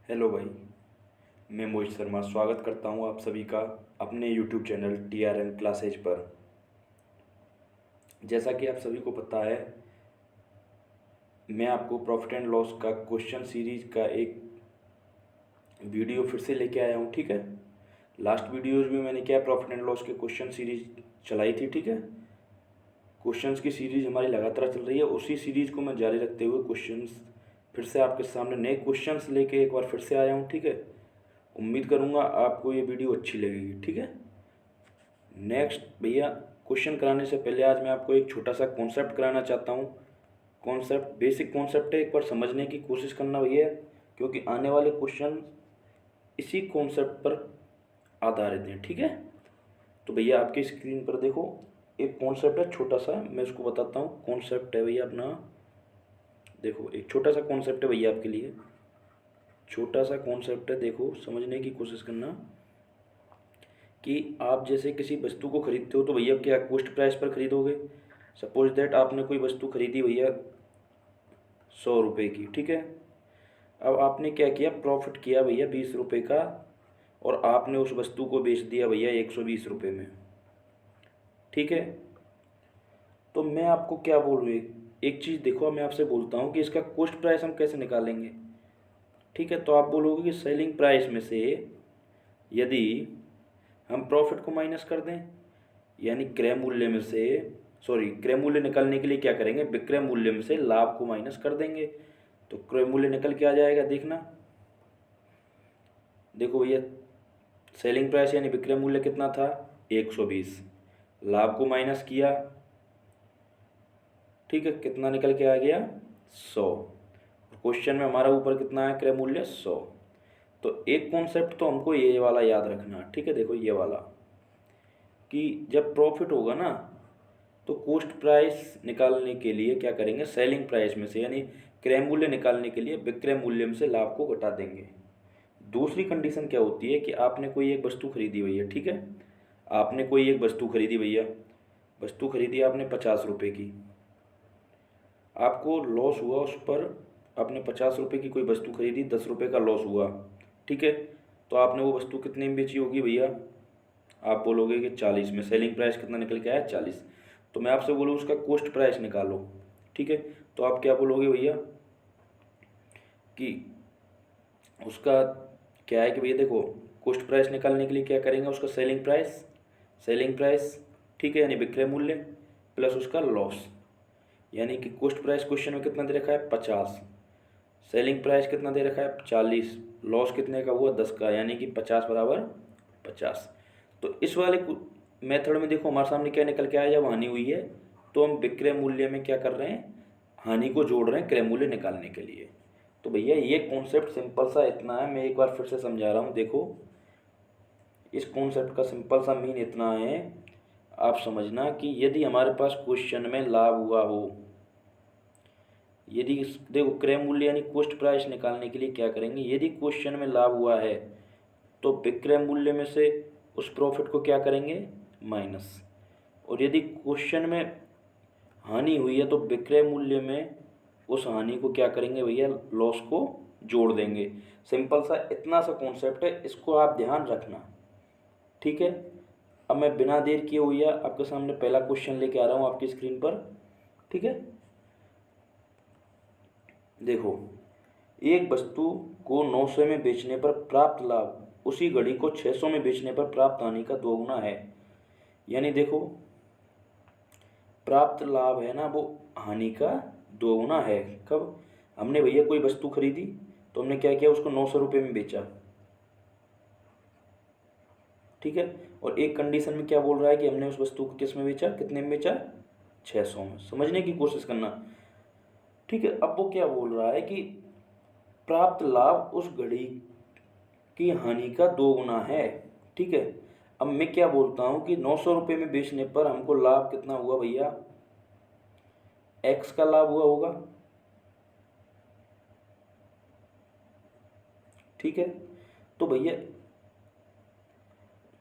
Hello भाई। मैं मोहित शर्मा स्वागत करता हूँ आप सभी का अपने यूट्यूब चैनल TRN क्लासेज पर। जैसा कि आप सभी को पता है, मैं आपको प्रॉफिट एंड लॉस का क्वेश्चन सीरीज का एक वीडियो फिर से लेके आया हूँ। ठीक है, लास्ट वीडियोज़ में मैंने क्या प्रॉफिट एंड लॉस के क्वेश्चन सीरीज चलाई थी। ठीक है, क्वेश्चंस की सीरीज हमारी लगातार चल रही है। उसी सीरीज को मैं जारी रखते हुए क्वेश्चंस फिर से आपके सामने नए क्वेश्चंस लेके एक बार फिर से आया हूँ। ठीक है, उम्मीद करूँगा आपको ये वीडियो अच्छी लगेगी। ठीक है, नेक्स्ट भैया, क्वेश्चन कराने से पहले आज मैं आपको एक छोटा सा कॉन्सेप्ट कराना चाहता हूँ। कॉन्सेप्ट बेसिक कॉन्सेप्ट है, एक बार समझने की कोशिश करना भैया, क्योंकि आने वाले क्वेश्चन इसी कॉन्सेप्ट पर आधारित हैं। ठीक है, तो भैया आपकी स्क्रीन पर देखो, एक कॉन्सेप्ट है छोटा सा, मैं उसको बताता हूँ। कॉन्सेप्ट है भैया अपना, देखो एक छोटा सा कॉन्सेप्ट है भैया आपके लिए, छोटा सा कॉन्सेप्ट है। देखो समझने की कोशिश करना कि आप जैसे किसी वस्तु को खरीदते हो तो भैया क्या कॉस्ट प्राइस पर खरीदोगे। सपोज दैट आपने कोई वस्तु खरीदी भैया 100 रुपये की। ठीक है, अब आपने क्या किया, प्रॉफिट किया भैया 20 रुपये का, और आपने उस वस्तु को बेच दिया भैया 120 रुपये में। ठीक है, तो मैं आपको क्या बोल रही हूँ, एक चीज़ देखो, मैं आपसे बोलता हूँ कि इसका कॉस्ट प्राइस हम कैसे निकालेंगे। ठीक है, तो आप बोलोगे कि सेलिंग प्राइस में से यदि हम प्रॉफिट को माइनस कर दें, यानी क्रय मूल्य में से, सॉरी, क्रय मूल्य निकालने के लिए क्या करेंगे, विक्रय मूल्य में से लाभ को माइनस कर देंगे, तो क्रय मूल्य निकल के आ जाएगा। देखना, देखो भैया, सेलिंग प्राइस यानी विक्रय मूल्य कितना था, 120, लाभ को माइनस किया। ठीक है, कितना निकल के आ गया, 100। क्वेश्चन में हमारा ऊपर कितना है, क्रय मूल्य 100। तो एक कॉन्सेप्ट तो हमको ये वाला याद रखना। ठीक है, देखो ये वाला, कि जब प्रॉफिट होगा ना, तो कॉस्ट प्राइस निकालने के लिए क्या करेंगे, सेलिंग प्राइस में से यानी क्रय मूल्य निकालने के लिए विक्रय मूल्य में से लाभ को घटा देंगे। दूसरी कंडीशन क्या होती है कि आपने कोई एक वस्तु खरीदी भैया। ठीक है, आपने कोई एक वस्तु खरीदी भैया, वस्तु खरीदी आपने 50 रुपये की, आपको लॉस हुआ उस पर, आपने 50 रुपये की कोई वस्तु खरीदी, 10 रुपये का लॉस हुआ। ठीक है, तो आपने वो वस्तु कितने में बेची होगी भैया, आप बोलोगे कि 40 में। सेलिंग प्राइस कितना निकल के आया, 40। तो मैं आपसे बोलूँ उसका कॉस्ट प्राइस निकालो। ठीक है, तो आप क्या बोलोगे भैया कि उसका क्या है कि भैया देखो, कॉस्ट प्राइस निकालने के लिए क्या करेंगे, उसका सेलिंग प्राइस, सेलिंग प्राइस, ठीक है, यानी विक्रय मूल्य प्लस उसका लॉस, यानी कि कॉस्ट प्राइस क्वेश्चन में कितना दे रखा है, 50, सेलिंग प्राइस कितना दे रखा है, 40, लॉस कितने का हुआ, 10 का, यानी कि 50 बराबर 50। तो इस वाले मेथड में देखो हमारे सामने क्या निकल के आया, जब हानि हुई है तो हम विक्रय मूल्य में क्या कर रहे हैं, हानि को जोड़ रहे हैं क्रय मूल्य निकालने के लिए। तो भैया ये कॉन्सेप्ट सिंपल सा इतना है, मैं एक बार फिर से समझा रहा हूँ। देखो इस कॉन्सेप्ट का सिंपल सा मीन इतना है, आप समझना कि यदि हमारे पास क्वेश्चन में लाभ हुआ हो, यदि देखो क्रय मूल्य यानी कॉस्ट प्राइस निकालने के लिए क्या करेंगे, यदि क्वेश्चन में लाभ हुआ है तो विक्रय मूल्य में से उस प्रॉफिट को क्या करेंगे, माइनस, और यदि क्वेश्चन में हानि हुई है तो विक्रय मूल्य में उस हानि को क्या करेंगे भैया, लॉस को जोड़ देंगे। सिंपल सा इतना सा कॉन्सेप्ट है, इसको आप ध्यान रखना। ठीक है, अब मैं बिना देर किए भैया आपके सामने पहला क्वेश्चन लेके आ रहा हूँ आपकी स्क्रीन पर। ठीक है, देखो, एक वस्तु को 900 में बेचने पर प्राप्त लाभ उसी घड़ी को 600 में बेचने पर प्राप्त हानि का दोगुना है। यानी देखो, प्राप्त लाभ है ना वो हानि का दोगुना है। कब, हमने भैया कोई वस्तु खरीदी तो हमने क्या किया, उसको 900 रुपये में बेचा। ठीक है, और एक कंडीशन में क्या बोल रहा है कि हमने उस वस्तु को किस में बेचा, कितने में बेचा, 600 में। समझने की कोशिश करना। ठीक है, अब वो क्या बोल रहा है कि प्राप्त लाभ उस घड़ी की हानि का दोगुना है। ठीक है, अब मैं क्या बोलता हूं कि 900 रुपये में बेचने पर हमको लाभ कितना हुआ भैया, एक्स का लाभ हुआ होगा। ठीक है, तो भैया,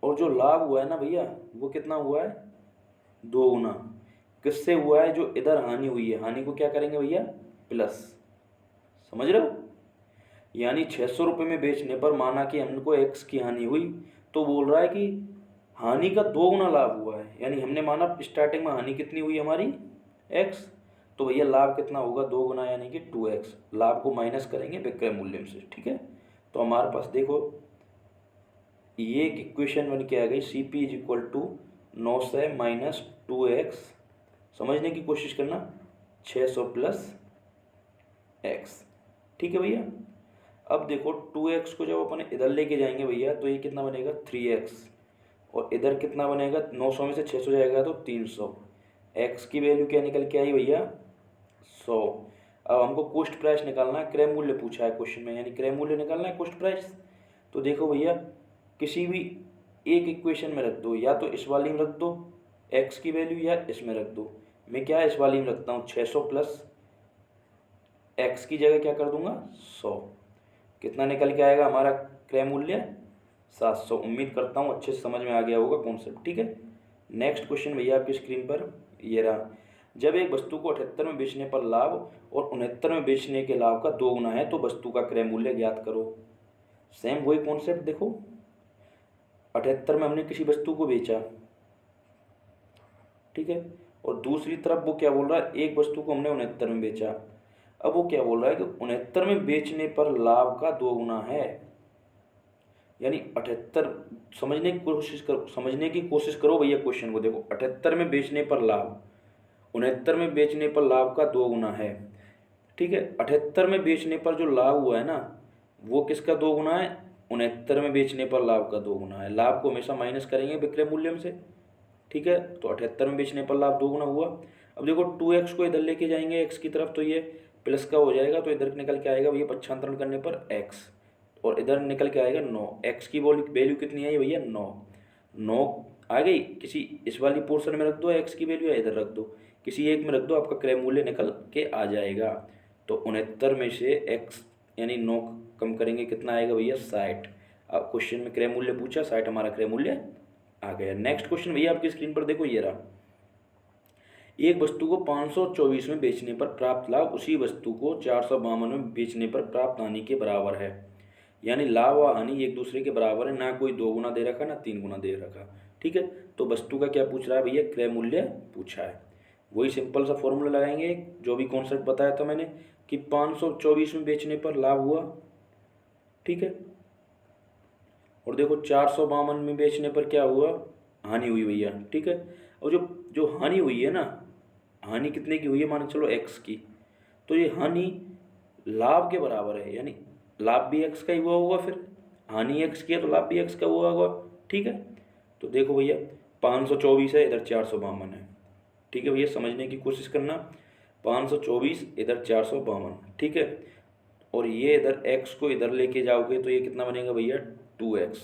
और जो लाभ हुआ है ना भैया, वो कितना हुआ है, दोगुना। किससे हुआ है, जो इधर हानि हुई है, हानि को क्या करेंगे भैया, प्लस। समझ रहे हो, यानी 600 रुपये में बेचने पर माना कि हमको एक्स की हानि हुई, तो बोल रहा है कि हानि का 2 गुना लाभ हुआ है। यानी हमने माना स्टार्टिंग में हानि कितनी हुई हमारी एक्स, तो भैया लाभ कितना होगा 2 गुना यानी कि 2x। लाभ को माइनस करेंगे विक्रय मूल्य से, ठीक है। तो हमारे पास देखो ये एक इक्वेशन बन के आ गई, C P is equal to 900 minus 2x। समझने की कोशिश करना, 600 प्लस x, ठीक है भैया। अब देखो 2x को जब अपन इधर लेके जाएंगे भैया तो ये कितना बनेगा 3x, और इधर कितना बनेगा 900 में से 600 जाएगा तो 300। x की वैल्यू क्या निकल के आई भैया 100। अब हमको कॉस्ट प्राइस निकालना है, क्रय मूल्य पूछा है क्वेश्चन में, यानी क्रय मूल्य निकालना है कॉस्ट प्राइस। तो देखो भैया किसी भी एक इक्वेशन में रख दो, या तो इस वाली में रख दो x की वैल्यू, या इसमें रख दो। मैं क्या इस वाली में रखता हूँ 600 प्लस x की जगह क्या कर दूंगा 100। कितना निकल के आएगा हमारा क्रय मूल्य 700। उम्मीद करता हूँ अच्छे से समझ में आ गया होगा कॉन्सेप्ट, ठीक है। नेक्स्ट क्वेश्चन भैया आपकी स्क्रीन पर ये रहा। जब एक वस्तु को 78 में बेचने पर लाभ और 69 में बेचने के लाभ का 2 गुना है तो वस्तु का क्रय मूल्य ज्ञात करो। सेम वही कॉन्सेप्ट, देखो 78 में हमने किसी वस्तु को बेचा, ठीक है, और दूसरी तरफ वो क्या बोल रहा है एक वस्तु को हमने 69 में बेचा। अब वो क्या बोल रहा है कि 69 में बेचने पर लाभ का 2 गुना है, यानी 78। समझने की कोशिश करो भैया क्वेश्चन को। देखो 78 में बेचने पर लाभ, 69 में बेचने पर लाभ का 2 गुना है, ठीक है। 78 में बेचने पर जो लाभ हुआ है ना वो किसका 2 गुना है, 69 में बेचने पर लाभ का 2 गुना है। लाभ को हमेशा माइनस करेंगे विक्रय मूल्य से, ठीक है। तो 78 में बेचने पर लाभ 2 गुना हुआ। अब देखो 2x को इधर लेके जाएंगे x की तरफ, तो ये प्लस का हो जाएगा, तो इधर निकल के आएगा भैया पक्षांतरण करने पर x, और इधर निकल के आएगा 9। x की वैल्यू कितनी है भैया 9 आ गई। किसी इस वाली पोर्शन में रख दो x की वैल्यू, या इधर रख दो, किसी एक में रख दो, आपका क्रय मूल्य निकल के आ जाएगा। तो 69 में से x यानी 9 कम करेंगे, कितना आएगा भैया 60। अब क्वेश्चन में क्रय मूल्य पूछा, 60 हमारा क्रय मूल्य आ गया। नेक्स्ट क्वेश्चन भैया आपकी स्क्रीन पर देखो ये रहा। एक वस्तु को 524 में बेचने पर प्राप्त लाभ उसी वस्तु को 452 में बेचने पर प्राप्त हानि के बराबर है। यानी लाभ और हानि एक दूसरे के बराबर है, ना कोई 2 गुना दे रखा ना 3 गुना दे रखा, ठीक है। तो वस्तु का क्या पूछ रहा है भैया क्रय मूल्य पूछा है। वही सिंपल सा फॉर्मूला लगाएंगे, जो भी कॉन्सेप्ट बताया था मैंने कि 524 में बेचने पर लाभ हुआ, ठीक है, और देखो 452 में बेचने पर क्या हुआ हानि हुई भैया, ठीक है। और जो हानि हुई है ना, हानि कितने की हुई है मान चलो x की, तो ये हानि लाभ के बराबर है, यानी लाभ भी x का ही हुआ होगा, फिर हानि x की है तो लाभ भी x का हुआ होगा, ठीक है। तो देखो भैया 524 है, इधर 452 है, ठीक है भैया। समझने की कोशिश करना, 524 इधर 452, ठीक है, और ये इधर x को इधर लेके जाओगे तो ये कितना बनेगा भैया 2x,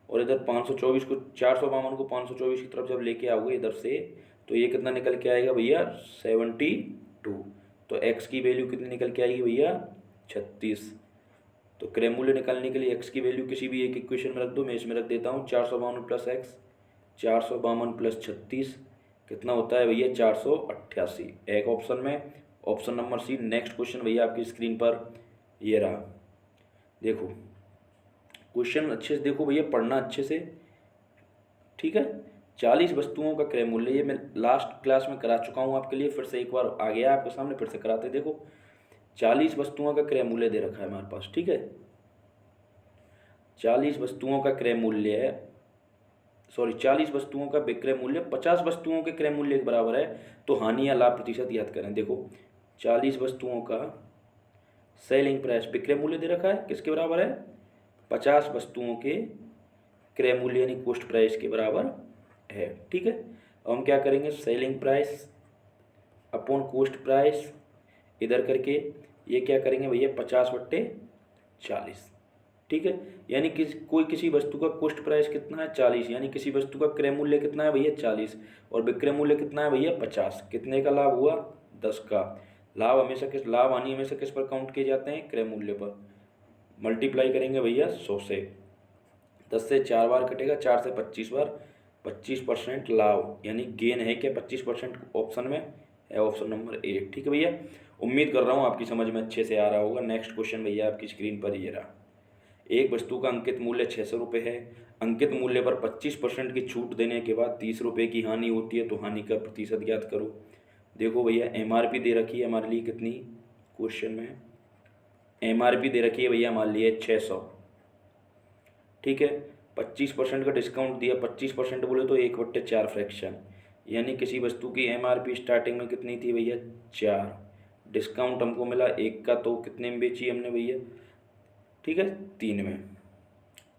और इधर 524 को 452 को 524 की तरफ जब लेके आओगे इधर से, तो ये कितना निकल के आएगा भैया 72। तो x की वैल्यू कितनी निकल के आएगी भैया 36। तो क्रय मूल्य निकालने के लिए x की वैल्यू किसी भी एक इक्वेशन में रख दो। मैं इसमें रख देता हूँ 452 प्लस x, 452 प्लस 36 कितना होता है भैया 488, एक ऑप्शन में, option number C. Next question भैया आपकी स्क्रीन पर ये रहा। देखो क्वेश्चन अच्छे से देखो भैया, पढ़ना अच्छे से, ठीक है। 40 वस्तुओं का क्रय मूल्य, ये मैं लास्ट क्लास में करा चुका हूँ आपके लिए, फिर से एक बार आ गया आपके सामने, फिर से कराते। देखो 40 वस्तुओं का क्रय मूल्य दे रखा है हमारे पास, ठीक है। 40 वस्तुओं का क्रय मूल्य है, 40 वस्तुओं का विक्रय मूल्य 50 वस्तुओं के क्रय मूल्य के बराबर है, तो हानि या लाभ प्रतिशत याद करें। देखो 40 वस्तुओं का सेलिंग प्राइस विक्रय मूल्य दे रखा है, किसके बराबर है 50 वस्तुओं के क्रय मूल्य यानी कॉस्ट प्राइस के बराबर है, ठीक है। अब हम क्या करेंगे selling price upon cost price, इधर करके ये क्या करेंगे भैया 50/40, ठीक है। यानी किसी वस्तु का कॉस्ट प्राइस कितना है 40, यानी किसी वस्तु का क्रय मूल्य कितना है भैया 40, और विक्रय मूल्य कितना है भैया 50। कितने का लाभ हुआ 10 का। लाभ हानि हमेशा किस पर काउंट किए जाते हैं क्रय मूल्य पर। मल्टीप्लाई करेंगे भैया 100 से, 10 से 4 बार कटेगा, 4 से 25 बार, 25% लाभ यानी गेन है क्या 25% ऑप्शन में है, ऑप्शन नंबर ए, ठीक है भैया। उम्मीद कर रहा हूँ आपकी समझ में अच्छे से आ रहा होगा। नेक्स्ट क्वेश्चन भैया आपकी स्क्रीन पर ये रहा। एक वस्तु का अंकित मूल्य 600 रुपये है। अंकित मूल्य पर 25% की छूट देने के बाद 30 रुपये की हानि होती है, तो हानि का प्रतिशत ज्ञात करो। देखो भैया एमआरपी दे रखी है हमारे लिए कितनी, क्वेश्चन में एमआरपी दे रखी है भैया हमारे लिए 600, ठीक है। 25% का डिस्काउंट दिया, 25% बोले तो 1/4 फ्रैक्शन, यानी किसी वस्तु की एमआरपी स्टार्टिंग में कितनी थी भैया 4, डिस्काउंट हमको मिला 1 का, तो कितने में बेची हमने भैया, ठीक है 3 में,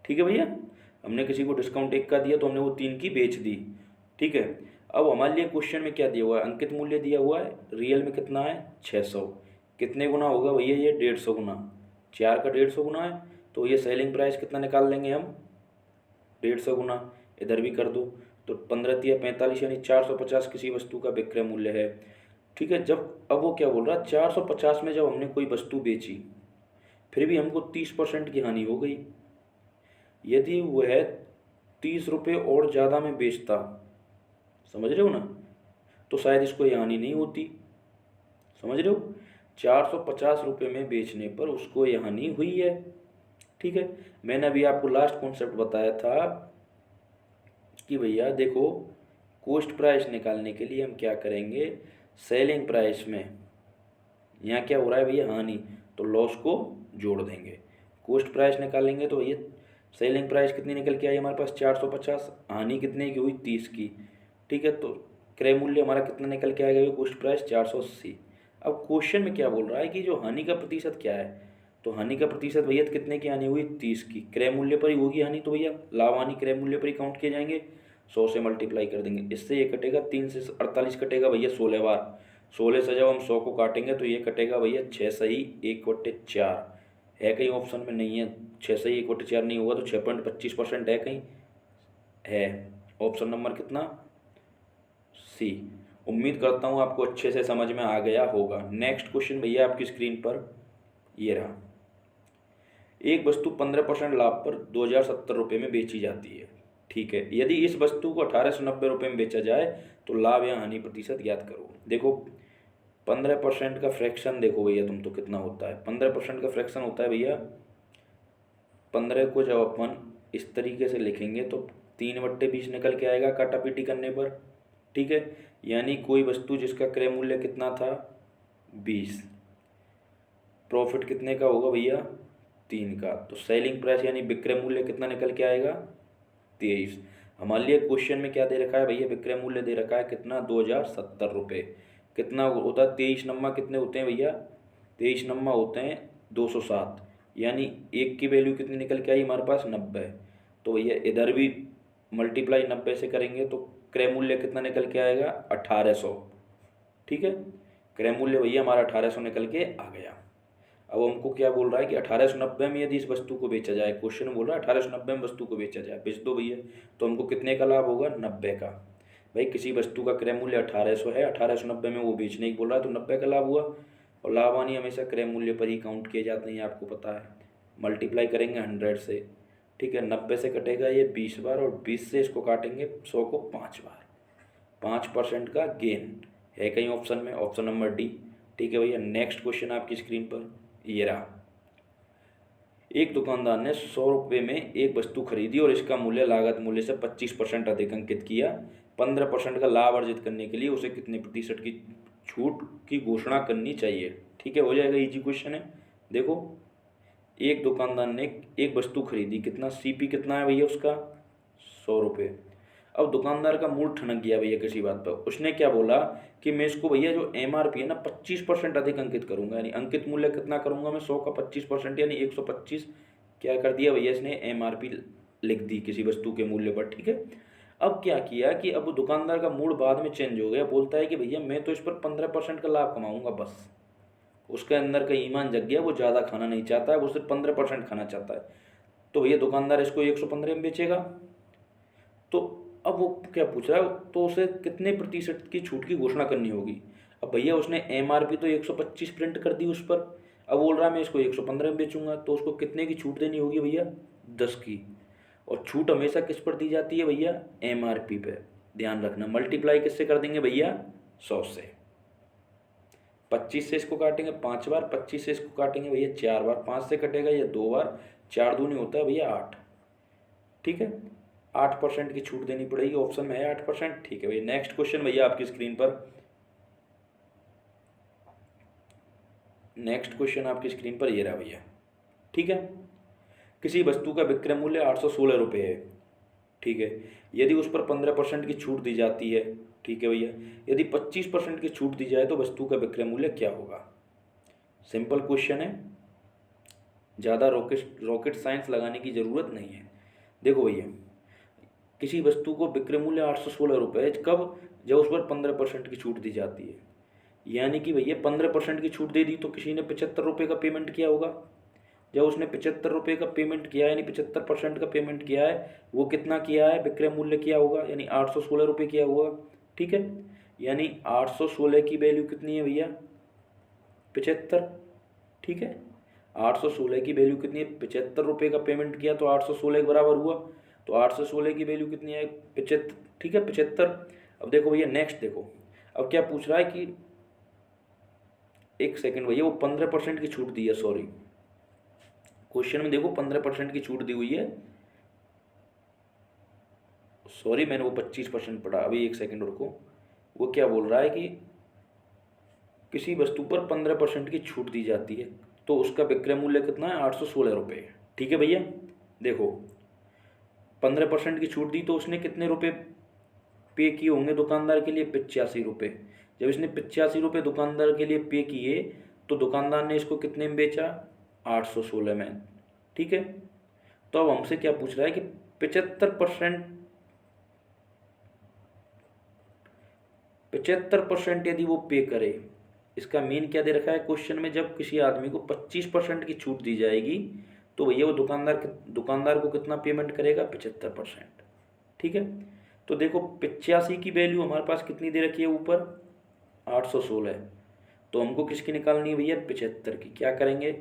ठीक है भैया। हमने किसी को डिस्काउंट 1 का दिया तो हमने वो 3 की बेच दी, ठीक है। अब हमारे लिए क्वेश्चन में क्या दिया हुआ है, अंकित मूल्य दिया हुआ है, रियल में कितना है 600, कितने गुना होगा भैया ये 150 गुना, 4 का 150 गुना है, तो ये सेलिंग प्राइस कितना निकाल लेंगे हम 150 गुना, इधर भी कर दो, तो 15 तिया 45, यानी 450 किसी वस्तु का विक्रय मूल्य है, ठीक है। जब अब वो क्या बोल रहा है 450 में जब हमने कोई वस्तु बेची फिर भी हमको 30% की हानि हो गई। यदि वह 30 रुपये और ज़्यादा में बेचता, समझ रहे हो ना, तो शायद इसको ये हानि नहीं होती, समझ रहे हो। 450 रुपये में बेचने पर उसको ये हानि हुई है, ठीक है। मैंने अभी आपको लास्ट कॉन्सेप्ट बताया था कि भैया देखो कॉस्ट प्राइस निकालने के लिए हम क्या करेंगे, सेलिंग प्राइस में यहाँ क्या हो रहा है भैया हानि, तो लॉस को जोड़ देंगे। कॉस्ट प्राइस निकालेंगे तो भैया सेलिंग प्राइस कितनी निकल के आई हमारे पास 450, हानि कितने की हुई 30 की, ठीक है। तो क्रय मूल्य हमारा कितना निकल के आएगा, कॉस्ट प्राइस 480। अब क्वेश्चन में क्या बोल रहा है कि जो हानि का प्रतिशत क्या है, तो हानि का प्रतिशत भैया कितने की हानि हुई 30 की, क्रय मूल्य पर ही होगी हानि, तो भैया लाभ हानि क्रय मूल्य पर ही काउंट किए जाएंगे, 100 से मल्टीप्लाई कर देंगे, इससे ये कटेगा 3 से 48 कटेगा भैया 16 बार, 16 से जब हम 100 को काटेंगे तो ये कटेगा भैया 6 सही 1/4, है कहीं ऑप्शन में नहीं है, 6 सही 1/4 नहीं होगा तो 6.25% है कहीं, है ऑप्शन नंबर कितना सी। उम्मीद करता हूँ आपको अच्छे से समझ में आ गया होगा। नेक्स्ट क्वेश्चन भैया आपकी स्क्रीन पर ये रहा। एक वस्तु 15% लाभ पर 2070 रुपये में बेची जाती है, ठीक है। यदि इस वस्तु को 1890 रुपये में बेचा जाए तो लाभ या हानि प्रतिशत ज्ञात करो। देखो 15% का फ्रैक्शन देखो भैया तुम तो कितना होता है, 15% का फ्रैक्शन होता है भैया 15 को जब अपन इस तरीके से लिखेंगे तो 3/20 निकल के आएगा काटा पीटी करने पर, ठीक है। यानी कोई वस्तु जिसका क्रय मूल्य कितना था 20, प्रॉफिट कितने का होगा भैया 3 का, तो सेलिंग प्राइस यानी विक्रय मूल्य कितना निकल के आएगा 23। हमारे लिए क्वेश्चन में क्या दे रखा है भैया, विक्रय मूल्य दे रखा है कितना 2070 रुपये, कितना होता है 23 नम्मा कितने होते हैं भैया, 23 नम्मा होते हैं 207, यानी एक की वैल्यू कितनी निकल के आई हमारे पास 90, तो भैया इधर भी मल्टीप्लाई 90 से करेंगे तो क्रय मूल्य कितना निकल के आएगा 1800, ठीक है। क्रय मूल्य भैया हमारा 1800 निकल के आ गया। अब हमको क्या बोल रहा है कि 1890 में यदि इस वस्तु को बेचा जाए, क्वेश्चन बोल रहा है 1890 में वस्तु को बेचा जाए, बेच दो भैया, तो हमको कितने का लाभ होगा 90 का। भाई किसी वस्तु का क्रय मूल्य 1800 है, 1890 में वो बेचने की बोल रहा है तो 90 का लाभ हुआ, और लाभ हानि हमेशा क्रय मूल्य पर ही काउंट किए जाते हैं, आपको पता है। मल्टीप्लाई करेंगे 100 से, ठीक है, 90 से कटेगा ये 20 बार, और 20 से इसको काटेंगे 100 को 5 बार, 5% का गेन है कहीं ऑप्शन में, ऑप्शन नंबर डी, ठीक है भैया। नेक्स्ट क्वेश्चन आपकी स्क्रीन पर ये रहा। एक दुकानदार ने 100 रुपये में एक वस्तु खरीदी और इसका मूल्य लागत मूल्य से 25% अधिक अंकित किया। 15% का लाभ अर्जित करने के लिए उसे कितने प्रतिशत की छूट की घोषणा करनी चाहिए, ठीक है। हो जाएगा, इजी क्वेश्चन है। देखो एक दुकानदार ने एक वस्तु खरीदी, कितना सीपी कितना है भैया उसका 100 रुपये। अब दुकानदार का मूड ठनक गया भैया किसी बात पर, उसने क्या बोला कि मैं इसको भैया जो एमआरपी है ना 25% अधिक अंकित करूंगा, यानी अंकित मूल्य कितना करूंगा मैं 100 का 25% यानी 125 क्या कर दिया भैया इसने एमआरपी लिख दी किसी वस्तु के मूल्य पर, ठीक है। अब क्या किया कि अब दुकानदार का मूड बाद में चेंज हो गया, बोलता है कि भैया मैं तो इस पर 15% का लाभ कमाऊंगा बस। उसके अंदर का ईमान जग गया, वो ज़्यादा खाना नहीं चाहता है, वो सिर्फ 15% खाना चाहता है। तो भैया दुकानदार इसको 115 में बेचेगा, तो अब वो क्या पूछ रहा है, तो उसे कितने प्रतिशत की छूट की घोषणा करनी होगी। अब भैया उसने एमआरपी तो 125 प्रिंट कर दी उस पर, अब बोल रहा है मैं इसको 115 में बेचूंगा, तो उसको कितने की छूट देनी होगी भैया 10 की। और छूट हमेशा किस पर दी जाती है भैया एमआरपी पे, ध्यान रखना। मल्टीप्लाई किससे कर देंगे भैया 100 से, 25 से इसको काटेंगे 5 बार, 25 से इसको काटेंगे भैया 4 बार, 5 से कटेगा ये 2 बार, 4 दूनी होता है भैया 8। ठीक है, 8% की छूट देनी पड़ेगी, ऑप्शन में है 8%। ठीक है भैया, नेक्स्ट क्वेश्चन भैया आपकी स्क्रीन पर, नेक्स्ट क्वेश्चन आपकी स्क्रीन पर ये रहा भैया। ठीक है, किसी वस्तु का विक्रय मूल्य 816 रुपये है। ठीक है, यदि उस पर 15% की छूट दी जाती है। ठीक है भैया, यदि 25% की छूट दी जाए तो वस्तु का विक्रय मूल्य क्या होगा। सिंपल क्वेश्चन है, ज़्यादा रॉकेट साइंस लगाने की ज़रूरत नहीं है। देखो भैया, किसी वस्तु को विक्रय मूल्य 816 रुपये, कब, जब उस पर 15% की छूट दी जाती है। यानी कि भैया 15% की छूट दे दी तो किसी ने 75 रुपये का पेमेंट किया होगा। जब उसने 75 रुपये का पेमेंट किया, यानी 75% का पेमेंट किया है, वो कितना किया है, विक्रय मूल्य किया होगा, यानी 816 रुपये किया होगा। ठीक है, यानी 816 की वैल्यू कितनी है भैया, 75। ठीक है, 816 की वैल्यू कितनी है, 75 रुपये का पेमेंट किया तो 816 के बराबर हुआ, तो 816 की वैल्यू कितनी है, 75। ठीक है, 75। अब देखो भैया नेक्स्ट देखो, अब क्या पूछ रहा है कि, एक सेकंड भैया, वो 15% की छूट दी है, सॉरी, क्वेश्चन में देखो 15% की छूट दी हुई है, सॉरी मैंने वो 25% पढ़ा, अभी एक सेकंड रुको। वो क्या बोल रहा है कि किसी वस्तु पर 15% की छूट दी जाती है तो उसका विक्रय मूल्य कितना है, 816 रुपये। ठीक है भैया, देखो 15% की छूट दी तो उसने कितने रुपए पे किए होंगे दुकानदार के लिए, 85 रुपये। जब इसने 85 रुपये दुकानदार के लिए पे किए तो दुकानदार ने इसको कितने में बेचा, 816 में। ठीक है, तो अब हमसे क्या पूछ रहा है कि 75% यदि वो पे करे, इसका मीन क्या दे रखा है क्वेश्चन में, जब किसी आदमी को 25% की छूट दी जाएगी तो भैया वो दुकानदार को कितना पेमेंट करेगा, 75%। ठीक है, तो देखो 85 की वैल्यू हमारे पास कितनी दे रखी है ऊपर, 816, तो हमको किसकी निकालनी है भैया, 75 की। क्या करेंगे,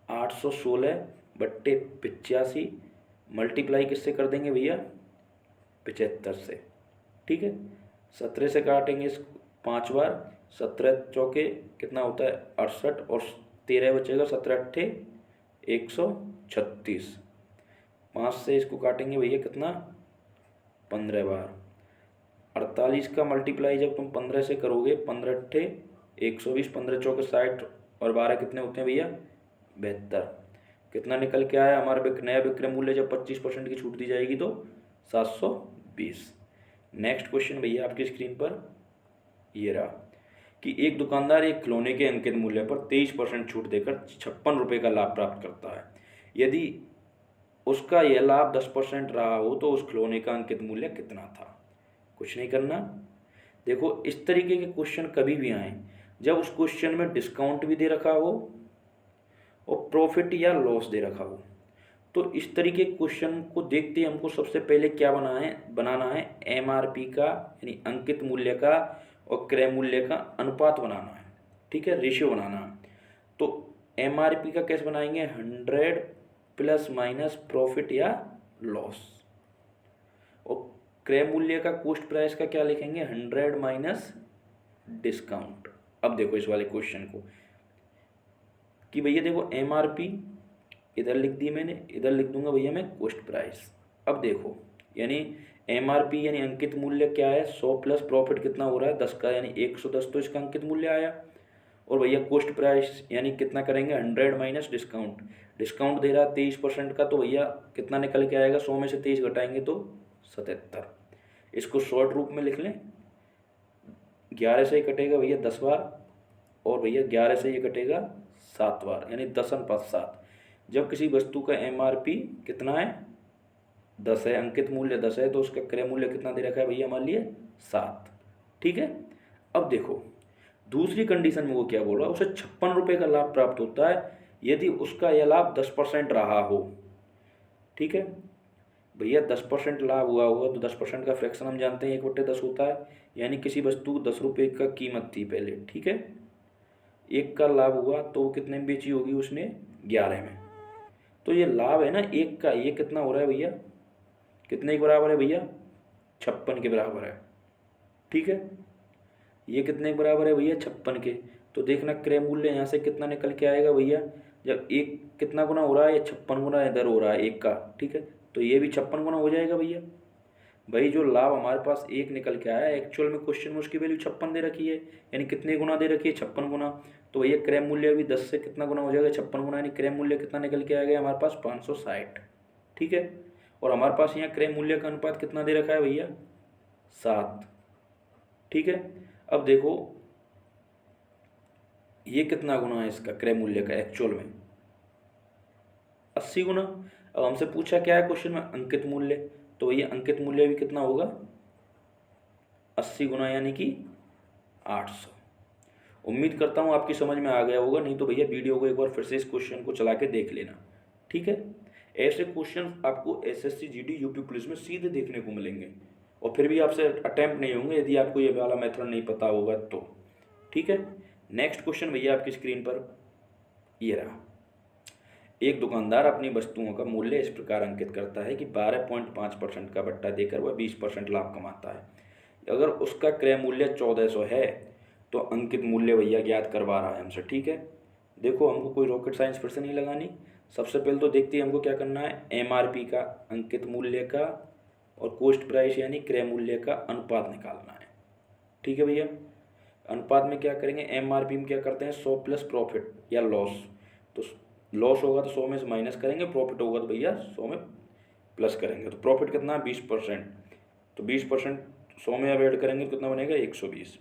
816 बट्टे 85 मल्टीप्लाई किससे कर देंगे भैया, 75 से। ठीक है, 17 से काटेंगे इस 5 बार, 17 चौके कितना होता है 68, और 13 बचेगा, 17 अट्ठे 136। 5 से इसको काटेंगे भैया कितना, 15 बार। 48 का मल्टीप्लाई जब तुम 15 से करोगे, 15 अट्ठे 120, 15 चौके 60, और 12 कितने होते हैं भैया, 72। कितना निकल के आया हमारा नया विक्रय मूल्य, जब 25% की छूट दी जाएगी तो 720। नेक्स्ट क्वेश्चन भैया आपकी स्क्रीन पर ये रहा कि एक दुकानदार एक खिलौने के अंकित मूल्य पर 23% छूट देकर 56 रुपये का लाभ प्राप्त करता है। यदि उसका यह लाभ 10% रहा हो तो उस खिलौने का अंकित मूल्य कितना था। कुछ नहीं करना, देखो इस तरीके के क्वेश्चन कभी भी आए जब उस क्वेश्चन में डिस्काउंट भी दे रखा हो और प्रॉफिट या लॉस दे रखा हो, तो इस तरीके के क्वेश्चन को देखते ही हमको सबसे पहले क्या बनाना है एमआरपी का, यानी अंकित मूल्य का और क्रय मूल्य का अनुपात बनाना है। ठीक है, रेशियो बनाना है। तो एमआरपी का कैसे बनाएंगे, 100 प्लस माइनस प्रॉफिट या लॉस, और क्रय मूल्य का कॉस्ट प्राइस का क्या लिखेंगे, 100 माइनस डिस्काउंट। अब देखो इस वाले क्वेश्चन को कि भैया देखो एमआरपी इधर लिख दी मैंने, इधर लिख दूंगा भैया मैं कॉस्ट प्राइस। अब देखो यानी एमआरपी यानी अंकित मूल्य क्या है, 100 प्लस प्रॉफिट कितना हो रहा है 10 का, यानी 110, तो इसका अंकित मूल्य आया। और भैया कॉस्ट प्राइस यानी कितना करेंगे, 100 माइनस डिस्काउंट। डिस्काउंट दे रहा है 23% का, तो भैया कितना निकल के आएगा, 100 में से 23 घटाएंगे तो 77। इसको शॉर्ट रूप में लिख लें, 11 से ही कटेगा भैया 10 बार, और भैया 11 से ये कटेगा 7 बार, यानी 10/7। जब किसी वस्तु का एमआरपी कितना है, 10 है, अंकित मूल्य 10 है, तो उसका क्रय मूल्य कितना दे रखा है भैया मान लिए 7। ठीक है, अब देखो दूसरी कंडीशन में वो क्या बोल रहा है, उसे 56 रुपये का लाभ प्राप्त होता है यदि उसका यह लाभ 10% रहा हो। ठीक है भैया, 10% लाभ हुआ होगा तो 10% का फ्रैक्शन हम जानते हैं 1/10 होता है, यानी किसी वस्तु को 10 रुपये का कीमत थी पहले। ठीक है, 1 का लाभ हुआ तो वो कितने में बेची होगी उसने, 11 में। तो ये लाभ है ना 1 का, ये कितना हो रहा है भैया, कितने के बराबर है भैया, 56 के बराबर है। ठीक है, ये कितने के बराबर है भैया, 56 के। तो देखना क्रय मूल्य यहाँ से कितना निकल के आएगा भैया, जब एक कितना गुना हो रहा है, ये 56 गुना इधर हो रहा है एक का, ठीक है, तो ये भी 56 गुना हो जाएगा भैया। भाई जो लाभ हमारे पास एक निकल के आया, एक्चुअल में क्वेश्चन में उसकी वैल्यू 56 दे रखी है, यानी कितने गुना दे रखी है, 56 गुना। तो भैया क्रय मूल्य भी 10 से कितना गुना हो जाएगा, 56 गुना, यानी क्रय मूल्य कितना निकल के आएगा हमारे पास, 560, ठीक है। और हमारे पास यहाँ क्रय मूल्य का अनुपात कितना दे रखा है भैया, 7, ठीक है। अब देखो ये कितना गुना है इसका क्रय मूल्य का एक्चुअल में, 80 गुना। अब हमसे पूछा क्या है क्वेश्चन में, अंकित मूल्य, तो ये अंकित मूल्य भी कितना होगा, 80 गुना यानी कि 800। उम्मीद करता हूँ आपकी समझ में आ गया होगा, नहीं तो भैया वीडियो को एक बार फिर से इस क्वेश्चन को चला के देख लेना, ठीक है। ऐसे क्वेश्चन आपको एसएससी जीडी यूपी पुलिस में सीधे देखने को मिलेंगे, और फिर भी आपसे अटेम्प्ट नहीं होंगे यदि आपको ये वाला मेथड नहीं पता होगा तो, ठीक है। नेक्स्ट क्वेश्चन भैया आपकी स्क्रीन पर ये रहा। एक दुकानदार अपनी वस्तुओं का मूल्य इस प्रकार अंकित करता है कि 12.5% का बट्टा देकर वह 20% लाभ कमाता है। अगर उसका क्रय मूल्य 1400 है तो अंकित मूल्य भैया ज्ञात करवा रहा है हमसे, ठीक है। देखो हमको कोई रॉकेट साइंस फिर से नहीं लगानी, सबसे पहले तो देखते हैं हमको क्या करना है, एमआरपी का, अंकित मूल्य का और कॉस्ट प्राइस यानी क्रय मूल्य का अनुपात निकालना है, ठीक है भैया। अनुपात में क्या करेंगे, एमआरपी में क्या करते हैं, 100 प्लस प्रॉफिट या लॉस, तो लॉस होगा तो 100 में से माइनस करेंगे, प्रॉफिट होगा तो भैया 100 में प्लस करेंगे। तो प्रॉफिट कितना है, 20%, तो 20% 100 में अब ऐड करेंगे तो कितना बनेगा, 120।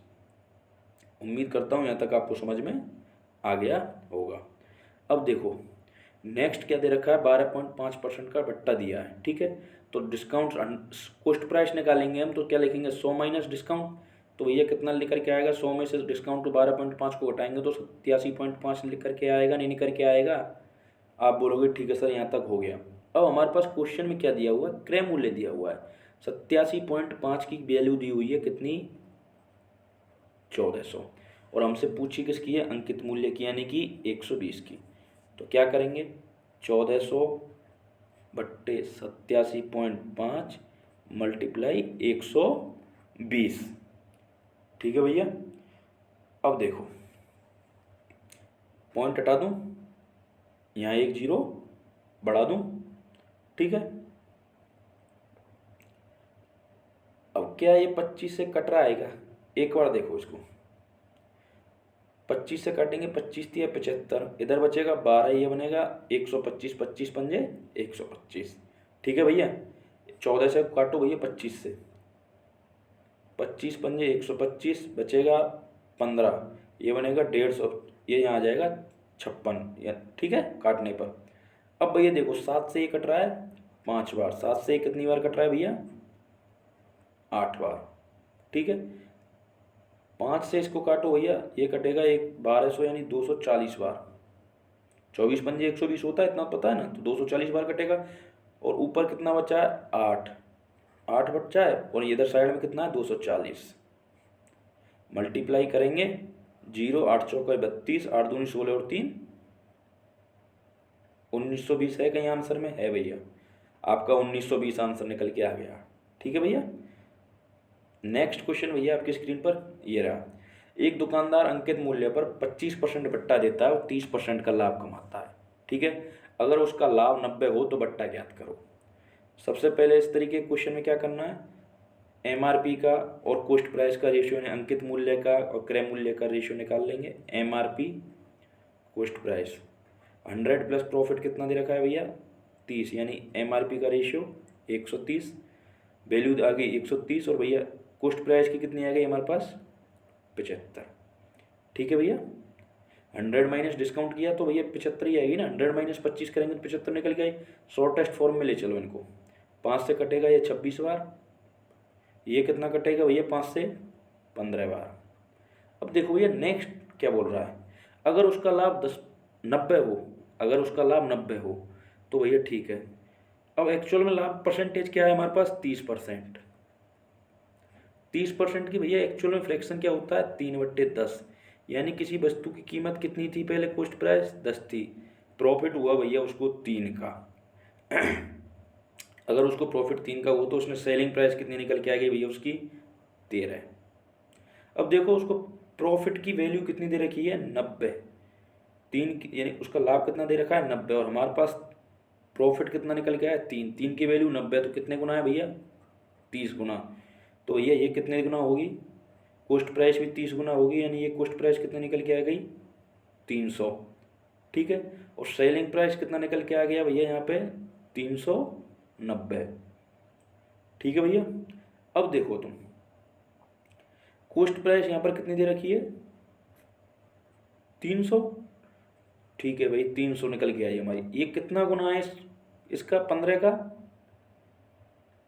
उम्मीद करता हूँ यहाँ तक आपको समझ में आ गया होगा। अब देखो नेक्स्ट क्या दे रखा है, 12.5% का बट्टा दिया है, ठीक है। तो डिस्काउंट कॉस्ट प्राइस निकालेंगे हम, तो क्या लिखेंगे, 100 माइनस डिस्काउंट, तो भैया कितना लिख करके आएगा, 100 में से डिस्काउंट 12.5 को घटाएंगे तो 87.5 लिख करके आएगा, नहीं निकल के आएगा। आप बोलोगे ठीक है सर यहाँ तक हो गया। अब हमारे पास क्वेश्चन में क्या दिया हुआ है, क्रय मूल्य दिया हुआ है, 87.5 की वैल्यू दी हुई है कितनी, 1400, और हमसे पूछी किसकी है, अंकित मूल्य की यानी कि 120 की। तो क्या करेंगे, 1400 बट्टे 87.5 मल्टीप्लाई 120, ठीक है भैया। अब देखो पॉइंट हटा दूं, यहाँ एक जीरो बढ़ा दूं, ठीक है। अब क्या ये 25 से कट रहा है क्या, एक बार देखो इसको, 25 से काटेंगे, 25 दिया 75, इधर बचेगा 12, ये बनेगा 125, 25 पंजे 125, ठीक है भैया। 14 से काटो भैया 25 से, 25 पंजे 125, बचेगा 15, ये बनेगा 150, ये यहाँ आ जाएगा 56, ठीक है काटने पर। अब भैया देखो 7 से ये कट रहा है 5 बार, 7 से कितनी बार कट रहा है भैया, 8 बार, ठीक है। 5 से इसको काटो भैया, ये कटेगा 1200 यानी 240 बार, 24 पंजे 120 होता है, इतना पता है ना, तो 240 बार कटेगा। और ऊपर कितना बचा है, 8 बचा है, और इधर साइड में कितना है, 240, मल्टीप्लाई करेंगे, 0 8 चौका 32, 8 दूनी 16 और 3 1920 है कहीं आंसर में, है भैया, आपका 1920 आंसर निकल के आ गया, ठीक है भैया। नेक्स्ट क्वेश्चन भैया आपकी स्क्रीन पर ये रहा। एक दुकानदार अंकित मूल्य पर 25% बट्टा देता है और 30% का लाभ कमाता है, ठीक है। अगर उसका लाभ 90 हो तो बट्टा ज्ञात करो। सबसे पहले इस तरीके के क्वेश्चन में क्या करना है, एमआरपी का और कॉस्ट प्राइस का रेशियो, यानी अंकित मूल्य का और क्रय मूल्य का रेशियो निकाल लेंगे। MRP cost price 100 plus profit कितना दे रखा है भैया, 30, यानी एमआरपी का रेशियो 130, वैल्यू आ गई 130, और भैया कॉस्ट प्राइस की कितनी आ गई हमारे पास, 75, ठीक है भैया। 100 माइनस डिस्काउंट किया तो भैया 75 ही आएगी ना, 100 माइनस 25 करेंगे तो 75 निकल के आई। शॉर्टेस्ट फॉर्म में ले चलो इनको, 5 से कटेगा ये 26 बार, ये कितना कटेगा भैया 5 से 15 बार। अब देखो भैया नेक्स्ट क्या बोल रहा है, अगर उसका लाभ 90 हो, अगर उसका लाभ 90 हो तो भैया ठीक है। अब एक्चुअल में लाभ परसेंटेज क्या है हमारे पास, 30%। 30% की भैया एक्चुअल में फ्रैक्शन क्या होता है, 3/10, यानी किसी वस्तु की कीमत कितनी थी पहले, कॉस्ट प्राइस 10 थी, प्रॉफिट हुआ भैया उसको 3 का। अगर उसको प्रॉफिट 3 का हुआ तो उसने सेलिंग प्राइस कितनी निकल के आ गई भैया उसकी, 13। अब देखो उसको प्रॉफिट की वैल्यू कितनी दे रखी है, 90। यानी उसका लाभ कितना दे रखा है, 90, और हमारे पास प्रॉफिट कितना निकल के आया, 3। 3 की वैल्यू 90, तो कितने गुना है भैया, 30 गुना। तो भैया ये कितने गुना होगी, कॉस्ट प्राइस भी 30 गुना होगी, यानी ये कॉस्ट प्राइस कितने निकल के आ गई, 300। ठीक है, और सेलिंग प्राइस कितना निकल के आ गया भैया यहाँ पे, 390। ठीक है भैया। अब देखो तुम, कॉस्ट प्राइस यहाँ पर कितनी दे रखी है, 300। ठीक है भाई, 300 निकल के आई हमारी। ये कितना गुना है इसका, 15 का,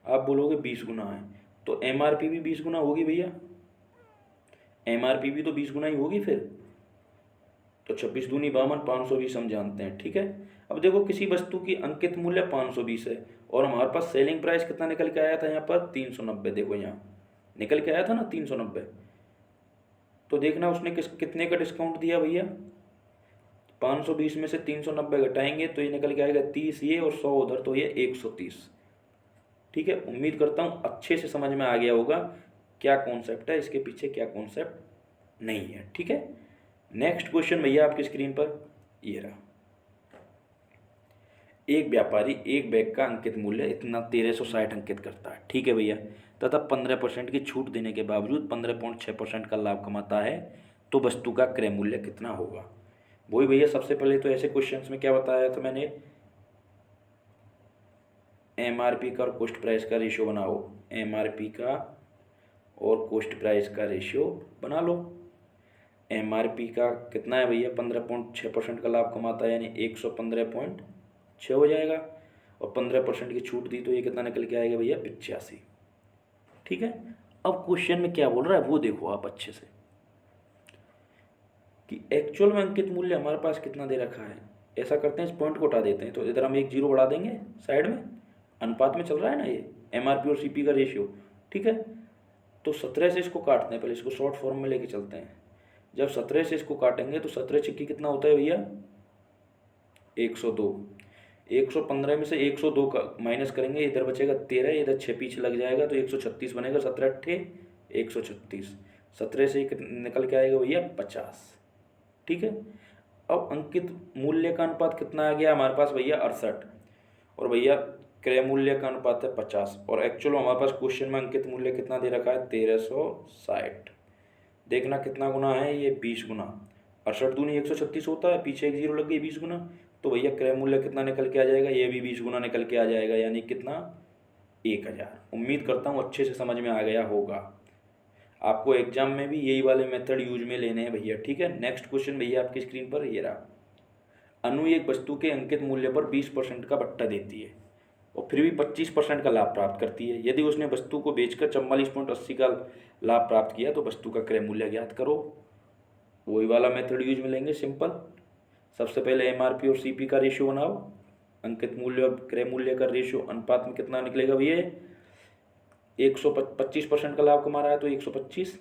आप बोलोगे 20 गुना है। तो एमआरपी भी 20 गुना होगी भैया, एमआरपी भी तो 20 गुना ही होगी फिर। तो 26 दूनी 52, 520 हम जानते हैं। ठीक है, अब देखो किसी वस्तु की अंकित मूल्य 520 है और हमारे पास सेलिंग प्राइस कितना निकल के आया था यहाँ पर, 390। देखो यहाँ निकल के आया था ना 390। तो देखना उसने कितने का डिस्काउंट दिया भैया, 520 में से 390 घटाएंगे तो ये निकल के आएगा 30 ये और 100 उधर, तो ये 130। ठीक है, उम्मीद करता हूँ अच्छे से समझ में आ गया होगा क्या कॉन्सेप्ट है, इसके पीछे क्या कॉन्सेप्ट नहीं है। ठीक है, नेक्स्ट क्वेश्चन भैया आपकी स्क्रीन पर ये रहा। एक व्यापारी एक बैग का अंकित मूल्य इतना 1360 अंकित करता है। ठीक है भैया, तथा 15% की छूट देने के बावजूद 15.6% का लाभ कमाता है, तो वस्तु का क्रय मूल्य कितना होगा। वही भैया, सबसे पहले तो ऐसे क्वेश्चंस में क्या बताया था मैंने, एमआरपी का और कॉस्ट प्राइस का रेशियो बनाओ, एमआरपी का और कॉस्ट प्राइस का रेशियो बना लो। एमआरपी का कितना है भैया, 15.6% का लाभ कमाता है, यानी 115.6 हो जाएगा, और 15% की छूट दी तो ये कितना निकल के आएगा भैया, 85। ठीक है, अब क्वेश्चन में क्या बोल रहा है वो देखो आप अच्छे से, कि एक्चुअल में अंकित मूल्य हमारे पास कितना दे रखा है। ऐसा करते हैं, इस पॉइंट को हटा देते हैं, तो इधर हम एक जीरो बढ़ा देंगे साइड में, अनुपात में चल रहा है ना ये एमआरपी और सीपी का रेशियो। ठीक है, तो 17 से इसको काटते हैं, पहले इसको शॉर्ट फॉर्म में लेके चलते हैं। जब 17 से इसको काटेंगे तो 17 छिक्की कितना होता है भैया, 102। 115 में से 102 का माइनस करेंगे, इधर बचेगा 13, इधर 6 पीछे लग जाएगा तो 136 बनेगा, 17 अट्ठे 136, 17 से निकल के आएगा भैया 50। ठीक है, अब अंकित मूल्य का अनुपात कितना आ गया हमारे पास भैया, 68, और भैया क्रय मूल्य का अनुपात है 50, और एक्चुअल हमारे पास क्वेश्चन में अंकित मूल्य कितना दे रखा है, 1360। देखना कितना गुना है ये, 20 गुना। 68 दूनी 136 होता है, पीछे एक जीरो लग गई, 20 गुना। तो भैया क्रय मूल्य कितना निकल के आ जाएगा, ये भी 20 गुना निकल के आ जाएगा, यानी कितना, 1000। उम्मीद करता हूँ अच्छे से समझ में आ गया होगा। आपको एग्जाम में भी यही वाले मेथड यूज में लेने हैं भैया। ठीक है, नेक्स्ट क्वेश्चन भैया आपकी स्क्रीन पर ये रहा। अनु एक वस्तु के अंकित मूल्य पर 20% का बट्टा देती है और फिर भी 25% का लाभ प्राप्त करती है। यदि उसने वस्तु को बेचकर 44.80 का लाभ प्राप्त किया तो वस्तु का क्रय मूल्य ज्ञात करो। वही वाला मेथड यूज में लेंगे, सिंपल। सबसे पहले एमआरपी और सीपी का रेशियो बनाओ, अंकित मूल्य और क्रय मूल्य का रेशियो अनुपात में कितना निकलेगा भैया, 125% का लाभ कमा रहा है तो 125।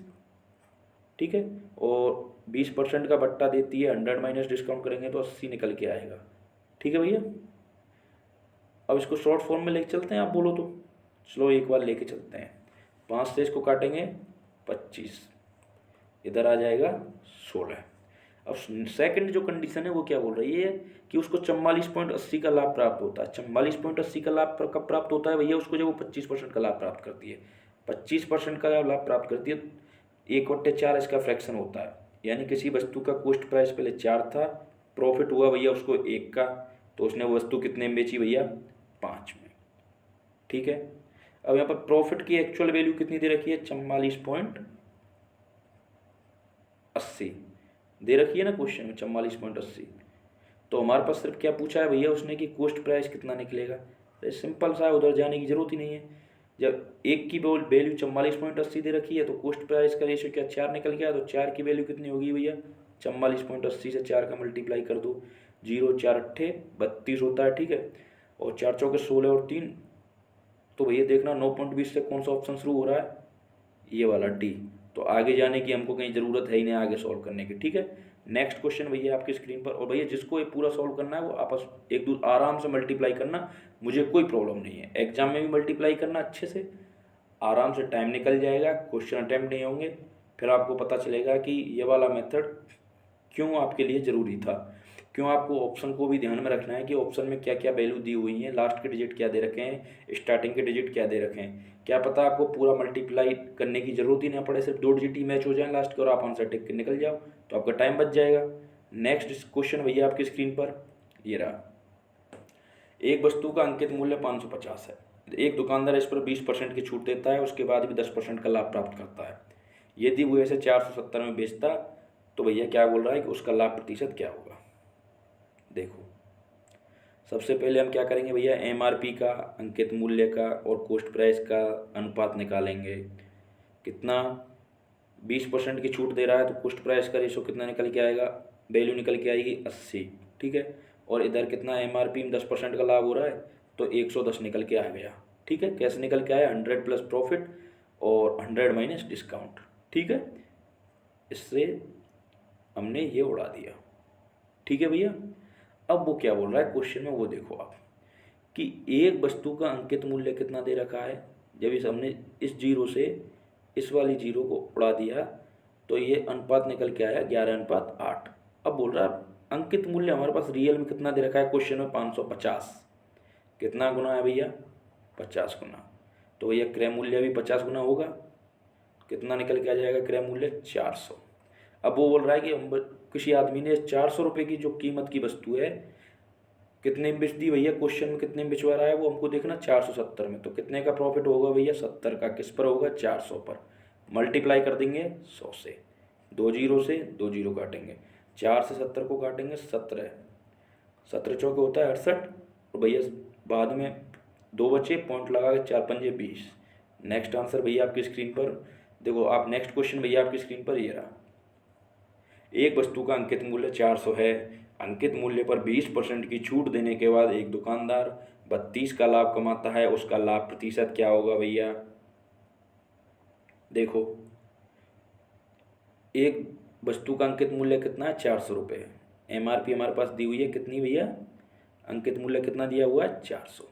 ठीक है, और 20% का बट्टा देती है, 100 माइनस डिस्काउंट करेंगे तो 80 निकल के आएगा। ठीक है भैया, अब इसको शॉर्ट फॉर्म में लेके चलते हैं, आप बोलो तो चलो एक बार लेके चलते हैं। 5 से इसको काटेंगे 25, इधर आ जाएगा 16। अब सेकंड जो कंडीशन है वो क्या बोल रही है कि उसको 44.80 का लाभ प्राप्त होता है। 44.80 का लाभ कब प्राप्त होता है भैया, उसको जब वो 25% का लाभ प्राप्त करती है। 25% का लाभ प्राप्त करती है, 1/4 इसका फ्रैक्शन होता है, यानी किसी वस्तु का कॉस्ट प्राइस पहले 4 था, प्रॉफिट हुआ भैया उसको 1 का, तो उसने वो वस्तु कितने में बेची भैया, 5 में। ठीक है, अब यहाँ पर प्रॉफिट की एक्चुअल वैल्यू कितनी दे रखी है, 44.80 दे रखी है ना क्वेश्चन में, 44.80। तो हमारे पास सिर्फ क्या पूछा है भैया उसने कि कॉस्ट प्राइस कितना निकलेगा। तो सिंपल सा है, उधर जाने की जरूरत ही नहीं है। जब एक की वैल्यू 44.80 दे रखी है तो कॉस्ट प्राइस का रेशियो क्या, 4 निकल गया, तो 4 की वैल्यू कितनी होगी भैया, 44.80 से 4 का मल्टीप्लाई कर दो, 0 4 अट्ठे 32 होता है। ठीक है, और 4 चौके 16 और 3, तो भैया देखना 9.20 से कौन सा ऑप्शन शुरू हो रहा है, ये वाला डी। तो आगे जाने की हमको कहीं ज़रूरत है ही नहीं आगे सॉल्व करने की। ठीक है, नेक्स्ट क्वेश्चन भैया आपकी स्क्रीन पर। और भैया जिसको ये पूरा सॉल्व करना है वो आपस एक दूसरे आराम से मल्टीप्लाई करना, मुझे कोई प्रॉब्लम नहीं है। एग्जाम में भी मल्टीप्लाई करना अच्छे से, आराम से टाइम निकल जाएगा, क्वेश्चन अटैम्प्ट नहीं होंगे, फिर आपको पता चलेगा कि ये वाला मेथड क्यों आपके लिए ज़रूरी था, क्यों आपको ऑप्शन को भी ध्यान में रखना है कि ऑप्शन में क्या क्या वैल्यू दी हुई हैं, लास्ट के डिजिट क्या दे रखे हैं, स्टार्टिंग के डिजिट क्या दे रखे हैं। क्या पता आपको पूरा मल्टीप्लाई करने की ज़रूरत ही ना पड़े, सिर्फ 2 डिजिट ही मैच हो जाए लास्ट के और आप आंसर टिक के निकल जाओ, तो आपका टाइम बच जाएगा। नेक्स्ट क्वेश्चन भैया आपकी स्क्रीन पर ये रहा। एक वस्तु का अंकित मूल्य 550 है, एक दुकानदार इस पर 20% की छूट देता है, उसके बाद भी 10% का लाभ प्राप्त करता है। यदि वो ऐसे 470 में बेचता तो भैया क्या बोल रहा है कि उसका लाभ प्रतिशत क्या होगा। देखो सबसे पहले हम क्या करेंगे भैया, एमआरपी का, अंकित मूल्य का और कॉस्ट प्राइस का अनुपात निकालेंगे। कितना, 20% की छूट दे रहा है तो कॉस्ट प्राइस का रेशो कितना निकल के आएगा, वैल्यू निकल के आएगी 80, ठीक है। और इधर कितना एमआरपी में 10% का लाभ हो रहा है तो 110 निकल के आ गया, ठीक है। कैसे निकल के आया, 100 प्लस प्रॉफिट और 100 माइनस डिस्काउंट, ठीक है। इससे हमने ये उड़ा दिया, ठीक है भैया। अब वो क्या बोल रहा है क्वेश्चन में, वो देखो आप कि एक वस्तु का अंकित मूल्य कितना दे रखा है। जब इस हमने इस जीरो से इस वाली जीरो को उड़ा दिया तो ये अनुपात निकल के आया 11:8। अब बोल रहा है अंकित मूल्य हमारे पास रियल में कितना दे रखा है क्वेश्चन में, 550। कितना गुना है भैया, 50 गुना। तो भैया क्रय मूल्य भी 50 गुना होगा, कितना निकल के आ जाएगा क्रय मूल्य, 400। अब वो बोल रहा है कि किसी आदमी ने 400 रुपये की जो कीमत की वस्तु है कितने में बेच दी भैया, क्वेश्चन में कितने में बेचवा रहा है वो हमको देखना, 470 में। तो कितने का प्रॉफिट होगा भैया, 70 का। किस पर होगा, 400 पर। मल्टीप्लाई कर देंगे 100 से, 2 जीरो से 2 जीरो काटेंगे, 4 से 70 को काटेंगे 17, 17 चौके होता है 68। और भैया बाद में 2 बचे, पॉइंट लगा के 4 पंजे 20। नेक्स्ट आंसर भैया आपकी स्क्रीन पर देखो आप, नेक्स्ट क्वेश्चन भैया आपकी स्क्रीन पर ये रहा। एक वस्तु का अंकित मूल्य 400 है, अंकित मूल्य पर 20% की छूट देने के बाद एक दुकानदार 32 का लाभ कमाता है, उसका लाभ प्रतिशत क्या होगा भैया। देखो एक वस्तु का अंकित मूल्य कितना है, 400 रुपये। एमआरपी हमारे पास दी हुई है कितनी भैया, अंकित मूल्य कितना दिया हुआ है, 400।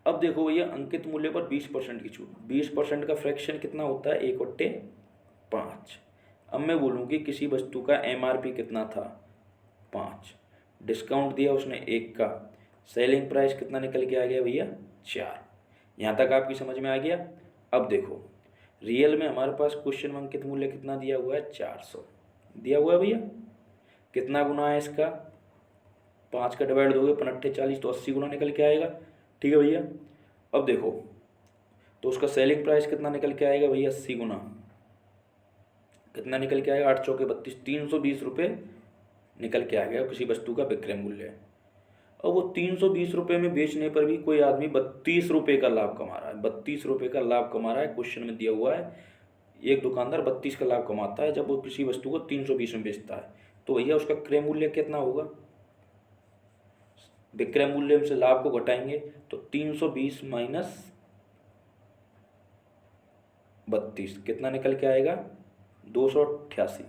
अब देखो भैया अंकित मूल्य पर 20% की छूट, 20% का फ्रैक्शन कितना होता है, 1/5। अब मैं बोलूँ कि किसी वस्तु का एमआरपी कितना था, 5, डिस्काउंट दिया उसने 1 का, सेलिंग प्राइस कितना निकल के आ गया भैया, 4। यहाँ तक आपकी समझ में आ गया। अब देखो रियल में हमारे पास क्वेश्चन में अंकित मूल्य कितना दिया हुआ है, 400 दिया हुआ है भैया। कितना गुना है इसका, 5 का डिवाइड दोगे 5 40 तो 80 गुना निकल के आएगा, ठीक है भैया। अब देखो तो उसका सेलिंग प्राइस कितना निकल के आएगा भैया, 80 गुना, कितना निकल के आएगा, 8 चौके 32, 320 रुपये निकल के आ गया किसी वस्तु का विक्रय मूल्य। और वो 320 रुपये में बेचने पर भी कोई आदमी 32 रुपये का लाभ कमा रहा है, 32 रुपये का लाभ कमा रहा है। क्वेश्चन में दिया हुआ है एक दुकानदार 32 का लाभ कमाता है जब वो किसी वस्तु को 320 में बेचता है, तो भैया उसका क्रय मूल्य कितना होगा। विक्रय मूल्य से लाभ को घटाएंगे तो 320 माइनस 32 कितना निकल के आएगा, 288।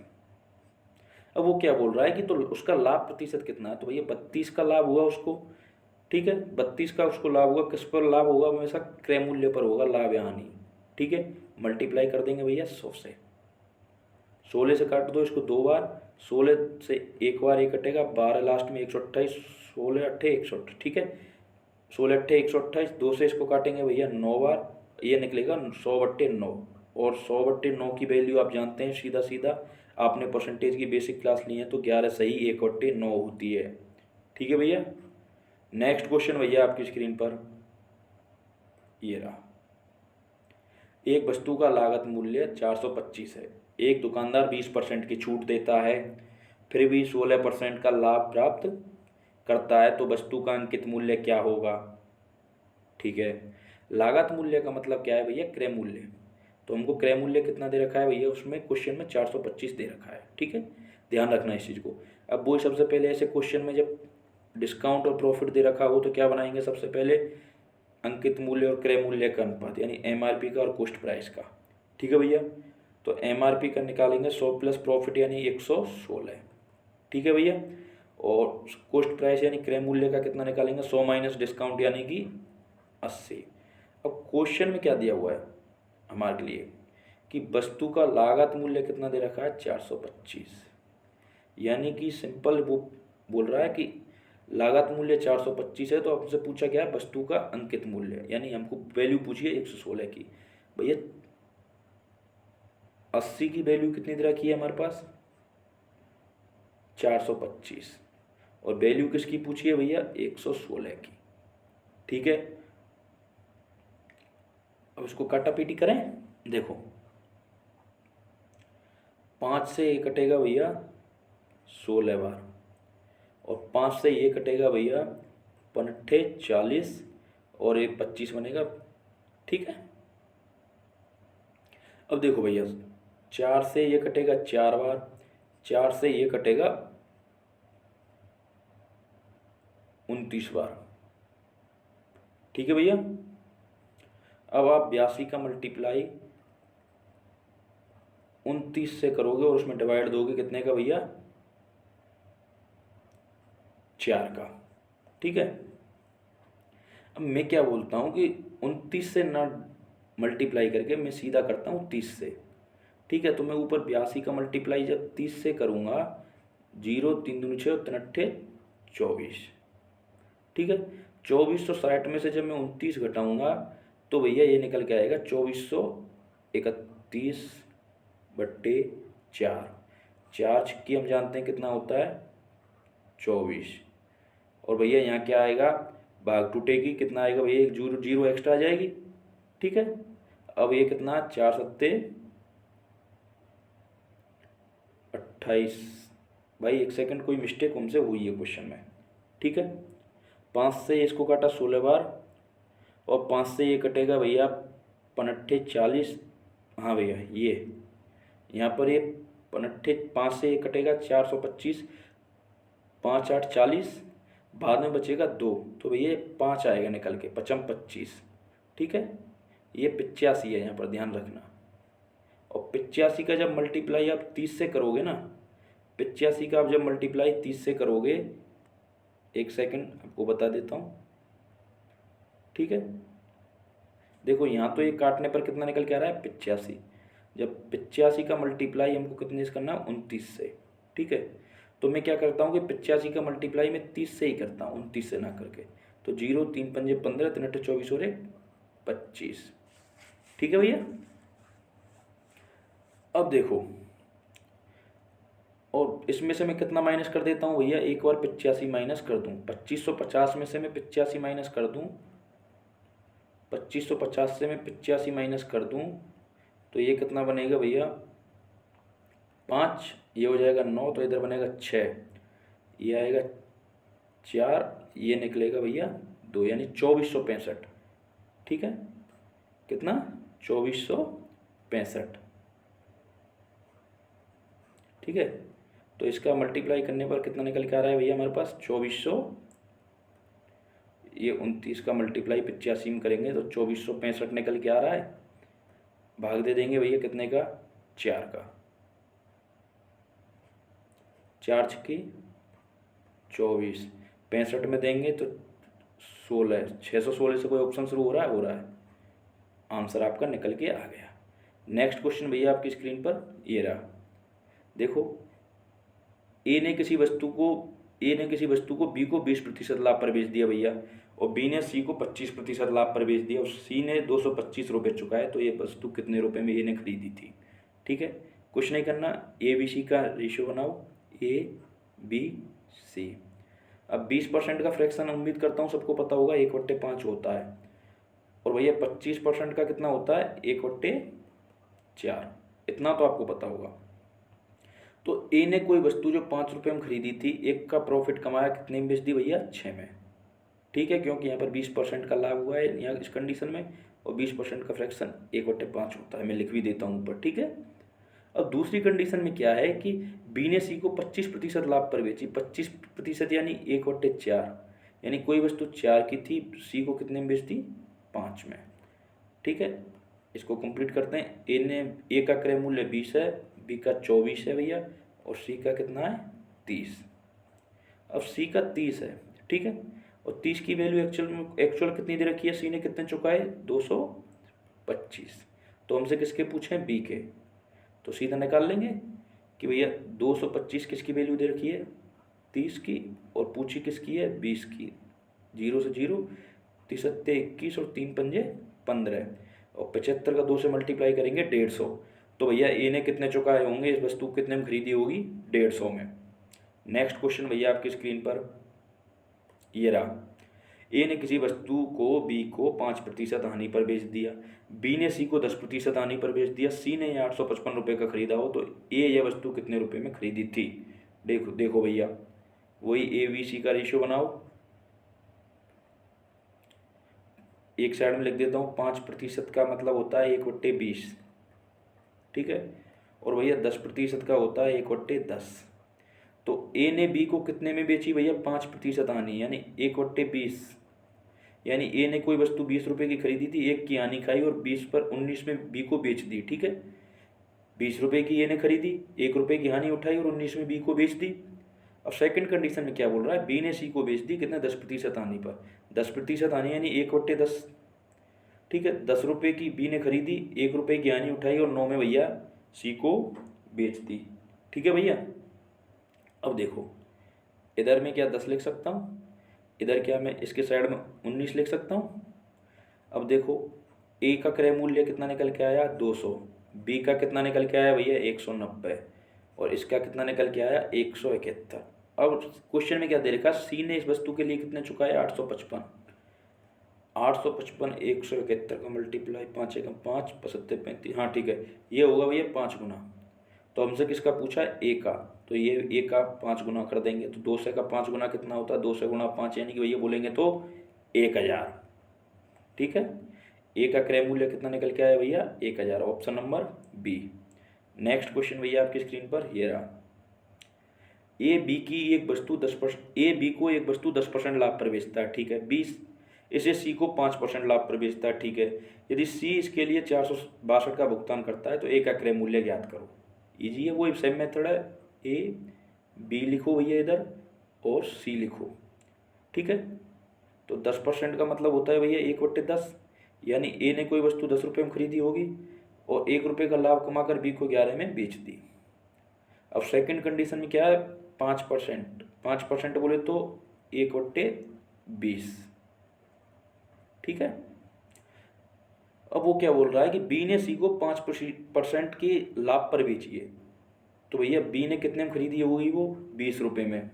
अब वो क्या बोल रहा है कि तो उसका लाभ प्रतिशत कितना है, तो भैया 32 का लाभ हुआ उसको, ठीक है। 32 का उसको लाभ हुआ, किस पर लाभ होगा, हमेशा क्रय मूल्य पर होगा लाभ या हानि, ठीक है। मल्टीप्लाई कर देंगे भैया 100 से, 16 से काट दो इसको 2 बार, 16 से एक बार एक कटेगा, 12 लास्ट में 128, 16 अट्ठे 128, ठीक है। 16 अट्ठे 128, 2 से इसको काटेंगे भैया 9 बार, ये निकलेगा 100/9। और 100/9 की वैल्यू आप जानते हैं, सीधा सीधा आपने परसेंटेज की बेसिक क्लास ली है तो 11 सही 1/9 होती है, ठीक है भैया। नेक्स्ट क्वेश्चन भैया आपकी स्क्रीन पर ये रहा। एक वस्तु का लागत मूल्य 425 है, एक दुकानदार 20% की छूट देता है, फिर भी 16% का लाभ प्राप्त करता है, तो वस्तु का अंकित मूल्य क्या होगा, ठीक है। लागत मूल्य का मतलब क्या है भैया, क्रय मूल्य। तो हमको क्रय मूल्य कितना दे रखा है भैया, उसमें क्वेश्चन में 425 दे रखा है, ठीक है। ध्यान रखना इस चीज़ को। अब वो सबसे पहले ऐसे क्वेश्चन में जब डिस्काउंट और प्रॉफिट दे रखा हो तो क्या बनाएंगे, सबसे पहले अंकित मूल्य और क्रय मूल्य का अनुपात, यानी एमआरपी का और कॉस्ट प्राइस का, ठीक है भैया। तो एमआरपी का निकालेंगे 100 प्लस प्रॉफिट यानी 116, ठीक है भैया। और कॉस्ट प्राइस यानी क्रय मूल्य का कितना निकालेंगे, 100 माइनस डिस्काउंट यानी कि 80। अब क्वेश्चन में क्या दिया हुआ है हमारे लिए कि वस्तु का लागत मूल्य कितना दे रखा है 425, यानी कि सिंपल वो बोल रहा है कि लागत मूल्य 425 है, तो आपसे पूछा गया है वस्तु का अंकित मूल्य, यानी हमको वैल्यू पूछी है 116 की। भैया 80 की वैल्यू कितनी दे रखी है हमारे पास 425, और वैल्यू किसकी पूछी है भैया 116 की। ठीक है, अब इसको काटापीटी करें। देखो 5 से ये कटेगा भैया 16 बार, और 5 से ये कटेगा भैया 5 40, और ये 25 बनेगा। ठीक है, अब देखो भैया 4 से ये कटेगा 4 बार, 4 से ये कटेगा 29 बार। ठीक है भैया, अब आप 82 का मल्टीप्लाई 29 से करोगे और उसमें डिवाइड दोगे कितने का भैया 4 का। ठीक है, अब मैं क्या बोलता हूँ कि 29 से ना मल्टीप्लाई करके मैं सीधा करता हूँ 30 से। ठीक है, तो मैं ऊपर 82 का मल्टीप्लाई जब 30 से करूँगा, 0 3 दूनी 6 3 अट्ठे 24। ठीक है, 2460 में से जब मैं 29 घटाऊँगा तो भैया ये निकल के आएगा 2431/4। 4 छिक्की हम जानते हैं कितना होता है 24, और भैया यहाँ क्या आएगा भाग टूटेगी, कितना आएगा भैया एक जीरो जीरो एक्स्ट्रा आ जाएगी। ठीक है, अब ये कितना 4 सत्ते 28। भाई एक सेकंड, कोई मिस्टेक हमसे हुई है क्वेश्चन में। ठीक है, 5 से इसको काटा 16 बार, और 5 से ये कटेगा भैया 5 40। हाँ भैया ये यहाँ पर ये 5 से ये कटेगा 425, 5 8 40, बाद में बचेगा 2, तो भैया 5 आएगा निकल के 5 25। ठीक है, ये 85 है, यहाँ पर ध्यान रखना। और 85 का जब मल्टीप्लाई आप 30 से करोगे ना, 85 का आप जब मल्टीप्लाई 30 से करोगे, एक सेकंड आपको बता देता हूँ। ठीक है, देखो यहाँ तो ये काटने पर कितना निकल के आ रहा है 85, जब 85 का मल्टीप्लाई हमको कितने से करना है 29 से। ठीक है, तो मैं क्या करता हूँ कि 85 का मल्टीप्लाई मैं 30 से ही करता हूँ, 29 से ना करके। तो 0 3 पंजे 15 3 अट्ठे 24 और 25। ठीक है भैया, अब देखो, और इसमें से मैं कितना माइनस कर देता हूँ भैया, एक बार 85 माइनस कर दूँ, 2550 में से मैं 85 माइनस कर दूँ, 2550 से मैं 85 माइनस कर दूँ, तो ये कितना बनेगा भैया 5, ये हो जाएगा 9, तो इधर बनेगा 6, ये आएगा 4, ये निकलेगा भैया 2, यानी 2465। ठीक है, कितना 2465। ठीक है, तो इसका मल्टीप्लाई करने पर कितना निकल के आ रहा है भैया हमारे पास 2400, ये 29 का मल्टीप्लाई 85 में करेंगे तो 2465 निकल के आ रहा है, भाग दे देंगे भैया कितने का 4 का, 4 छक्की 24, 65 में देंगे तो 16, 616 से कोई ऑप्शन शुरू हो रहा है, हो रहा है, आंसर आपका निकल के आ गया। नेक्स्ट क्वेश्चन भैया आपकी स्क्रीन पर ये रहा। देखो ए ने किसी वस्तु को बी को 20% लाभ पर बेच दिया भैया, और बी ने सी को 25% लाभ पर बेच दिया, और सी ने 225 रुपये चुकाए, तो ये वस्तु कितने रुपए में ए ने खरीदी थी। ठीक है, कुछ नहीं करना, ए बी सी का रेशियो बनाओ, ए बी सी। अब 20% का फ्रैक्शन उम्मीद करता हूँ सबको पता होगा 1/5 होता है, और भैया 25% का कितना होता है 1/4, इतना तो आपको पता होगा। तो ए ने कोई वस्तु जो 5 रुपये में खरीदी थी, एक का प्रॉफिट कमाया, कितने में बेच दी भैया 6 में। ठीक है, क्योंकि यहाँ पर 20% का लाभ हुआ है यहाँ इस कंडीशन में, और 20% का फ्रैक्शन 1/5 होता है, मैं लिख भी देता हूँ ऊपर। ठीक है, अब दूसरी कंडीशन में क्या है कि बी ने सी को 25% लाभ पर बेची, 25% यानी 1/4, यानी कोई वस्तु 4 की थी, सी को कितने में बेच दी 5 में। ठीक है, इसको कंप्लीट करते हैं। ए का क्रय मूल्य 20 है, बी का 24 है भैया, और सी का कितना है 30। अब सी का 30 है, ठीक है, और 30 की वैल्यू एक्चुअल कितनी दे रखी है, सी ने कितने चुकाए 225, तो हमसे किसके पूछे हैं, बी के। तो सीधा निकाल लेंगे कि भैया 225 किसकी वैल्यू दे रखी है, 30 की, और पूछी किसकी है, 20 की। 0 से 0, 30 सत्ते 21 और 3 पंजे 15, और 75 का 2 से मल्टीप्लाई करेंगे 150। तो भैया ए ने कितने चुकाए होंगे, इस वस्तु कितने में खरीदी होगी, 150 में। नेक्स्ट क्वेश्चन भैया आपकी स्क्रीन पर ये रहा। ए ने किसी वस्तु को बी को 5% हानि पर बेच दिया, बी ने सी को 10% हानि पर बेच दिया, सी ने 855 रुपये का खरीदा हो, तो ए यह वस्तु कितने रुपए में खरीदी थी। देखो देखो भैया, वही ए बी सी का रेशियो बनाओ। एक साइड में लिख देता हूँ, 5% का मतलब होता है 1/20, ठीक है, और भैया 10% का होता है 1/10। तो ए ने बी को कितने में बेची भैया, 5% हानि, यानी 1/20, यानी ए ने कोई वस्तु 20 रुपये की खरीदी थी, 1 की हानि खाई और 20 पर 19 में बी को बेच दी, ठीक है। 20 रुपये की ए ने खरीदी, 1 रुपये की हानि उठाई और 19 में बी को बेच दी। अब सेकंड कंडीशन में क्या बोल रहा है, बी ने सी को बेच दी कितने, 10% हानि पर। 10% हानि यानी 1/10, ठीक है। 10 रुपये की बी ने खरीदी, 1 रुपये की हानि उठाई और 9 में भैया सी को बेच दी, ठीक है भैया। अब देखो, इधर में क्या 10 लिख सकता हूँ, इधर क्या मैं इसके साइड में 19 लिख सकता हूँ। अब देखो, ए का क्रय मूल्य कितना निकल के आया, 200, बी का कितना निकल के आया भैया, 190, और इसका कितना निकल के आया, 171। अब क्वेश्चन में क्या दे रखा, सी ने इस वस्तु के लिए कितने चुकाया, 855। 855 171 का मल्टीप्लाई, 5 एकम 5, 75 35, हाँ ठीक है, ये होगा भैया 5 गुना। तो हमसे किसका पूछा है, ए का, तो ये ए का 5 गुना कर देंगे, तो 200 का 5 गुना कितना होता है, 200 गुना 5, यानी कि भैया बोलेंगे तो 1000, ठीक है। ए का क्रय मूल्य कितना निकल के आया भैया, 1000, option number B. Next question भैया आपकी स्क्रीन पर ये रहा। ए बी की एक वस्तु 10%, ए बी को एक वस्तु 10% लाभ पर बेचता है, ठीक है। बी इसे सी को 5% लाभ पर बेचता है, ठीक है। यदि सी इसके लिए 462 का भुगतान करता है तो ए का क्रय मूल्य ज्ञात करो। इजी है, वो सेम मेथड है, ए बी लिखो भैया इधर और सी लिखो, ठीक है। तो 10% का मतलब होता है भैया 1/10, यानी ए ने कोई वस्तु 10 रुपये में खरीदी होगी और 1 रुपये का लाभ कमाकर बी को 11 में बेच दी। अब सेकंड कंडीशन में क्या है, 5%, 5% बोले तो 1/20, ठीक है। अब वो क्या बोल रहा है कि बी ने सी को 5% के लाभ पर बेची है, तो भैया बी ने कितने में खरीदी होगी, वो 20 रुपये में।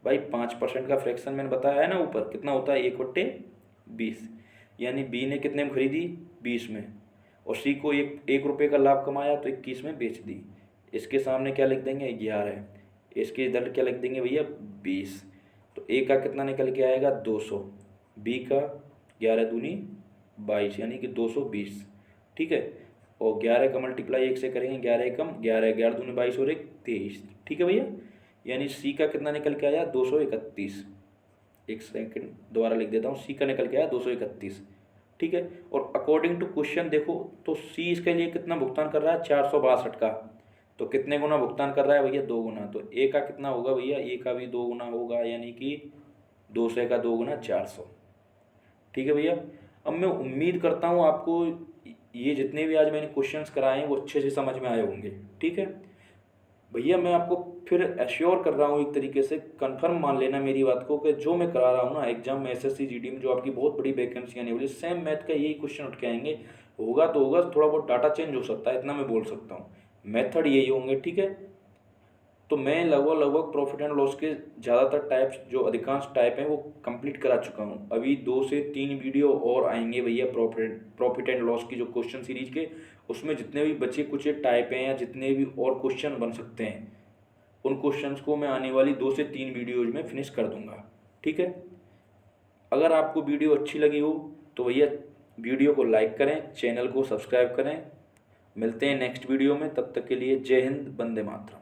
भाई 5% का फ्रैक्शन मैंने बताया है ना ऊपर, कितना होता है, 1/20, यानी बी ने कितने में खरीदी, 20 में, और सी को 1 रुपये का लाभ कमाया तो 21 में बेच दी। इसके सामने क्या लिख देंगे, 11, इसके इधर क्या लिख देंगे भैया, 20। तो ए का कितना निकल के आएगा, 200, बी का 11 दूनी 22, यानी कि 220, ठीक है। और 11 का मल्टीप्लाई 1 से करेंगे, 11 एकम 11, 11 दूनी 22 और 1 23, ठीक है भैया। यानी सी का कितना निकल के आया, 231। एक सेकंड दोबारा लिख देता हूँ, सी का निकल के आया 231, ठीक है। और अकॉर्डिंग टू क्वेश्चन देखो तो सी इसके लिए कितना भुगतान कर रहा है, 462 का, तो कितने गुना भुगतान कर रहा है भैया, 2 गुना। तो ए का कितना होगा भैया, ए का भी 2 गुना होगा, यानी कि 200 का 2 गुना 400, ठीक है भैया। अब मैं उम्मीद करता हूँ आपको ये जितने भी आज मैंने क्वेश्चंस कराए हैं वो अच्छे से समझ में आए होंगे, ठीक है भैया। मैं आपको फिर एश्योर कर रहा हूँ, एक तरीके से कंफर्म मान लेना मेरी बात को, कि जो मैं करा रहा हूँ ना एग्जाम में एसएससी जीडी में, जो आपकी बहुत बड़ी वैकेंसी आने वाली, सेम मैथ का यही क्वेश्चन उठ के आएंगे। होगा तो होगा, थोड़ा बहुत डाटा चेंज हो सकता है, इतना मैं बोल सकता हूँ, मेथड यही होंगे, ठीक है। तो मैं लगभग प्रॉफिट एंड लॉस के ज़्यादातर टाइप्स, जो अधिकांश टाइप हैं वो कंप्लीट करा चुका हूँ। अभी 2 से 3 वीडियो और आएंगे भैया प्रॉफिट एंड लॉस की जो क्वेश्चन सीरीज के, उसमें जितने भी बचे कुछ टाइप हैं या जितने भी और क्वेश्चन बन सकते हैं, उन क्वेश्चंस को मैं आने वाली 2 से 3 वीडियोज में फिनिश कर दूंगा, ठीक है। अगर आपको वीडियो अच्छी लगी हो तो भैया वीडियो को लाइक करें, चैनल को सब्सक्राइब करें। मिलते हैं नेक्स्ट वीडियो में, तब तक के लिए जय हिंद, वंदे मातरम।